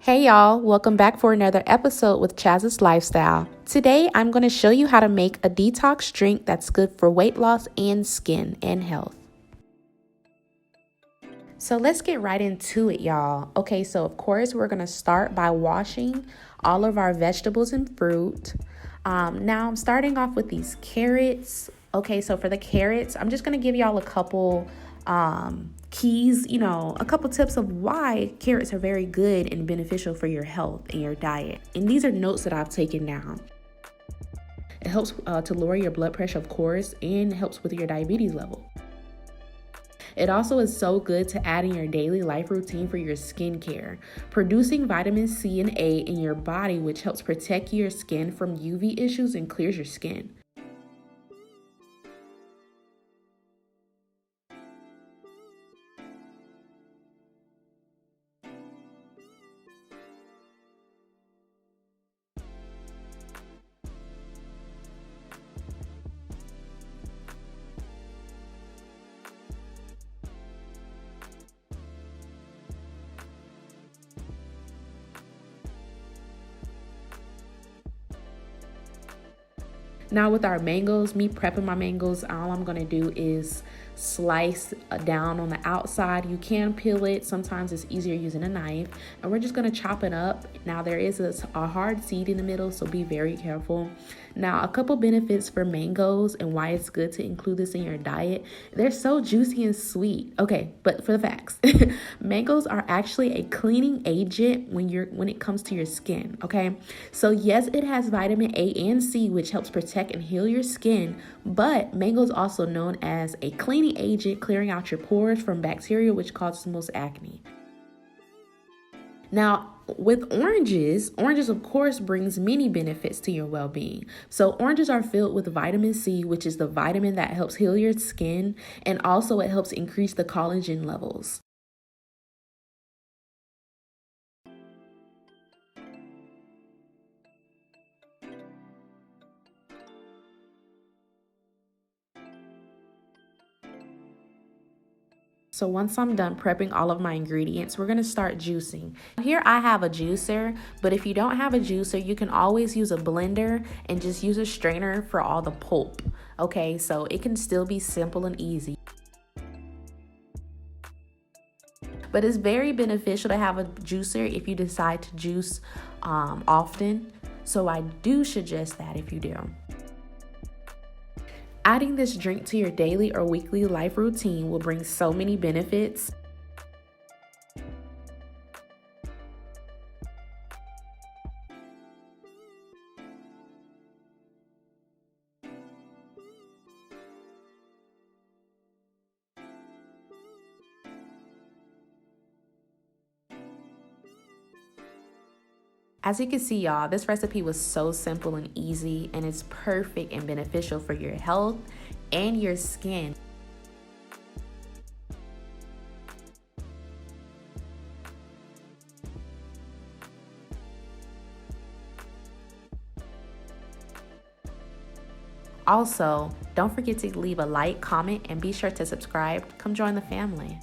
Hey y'all, welcome back for another episode with Chaz's Lifestyle. Today I'm going to show you how to make a detox drink that's good for weight loss and skin and health. So let's get right into it, y'all. Okay, so of course we're going to start by washing all of our vegetables and fruit. Now I'm starting off with these carrots. Okay, so for the carrots, I'm just going to give y'all a couple keys, a couple tips of why carrots are very good and beneficial for your health and your diet. And these are notes that I've taken down. It helps to lower your blood pressure, of course, and helps with your diabetes level. It also is so good to add in your daily life routine for your skincare, producing vitamin C and A in your body, which helps protect your skin from UV issues and clears your skin. Now with our mangoes, me prepping my mangoes, all I'm going to do is slice down on the outside. You can peel it. Sometimes it's easier using a knife. And we're just going to chop it up. Now there is a hard seed in the middle, so be very careful. Now a couple benefits for mangoes and why it's good to include this in your diet. They're so juicy and sweet. Okay, but for the facts, mangoes are actually a cleaning agent when it comes to your skin. Okay, so yes, it has vitamin A and C, which helps protect and heal your skin, but mango is also known as a cleaning agent, clearing out your pores from bacteria, which causes most acne. Now, with oranges of course brings many benefits to your well-being. So oranges are filled with vitamin C, which is the vitamin that helps heal your skin, and also it helps increase the collagen levels. So once I'm done prepping all of my ingredients, we're going to start juicing. Here I have a juicer, but if you don't have a juicer, you can always use a blender and just use a strainer for all the pulp. Okay, so it can still be simple and easy. But it's very beneficial to have a juicer if you decide to juice often. So I do suggest that if you do. Adding this drink to your daily or weekly life routine will bring so many benefits. As you can see, y'all, this recipe was so simple and easy, and it's perfect and beneficial for your health and your skin. Also, don't forget to leave a like, comment, and be sure to subscribe. Come join the family.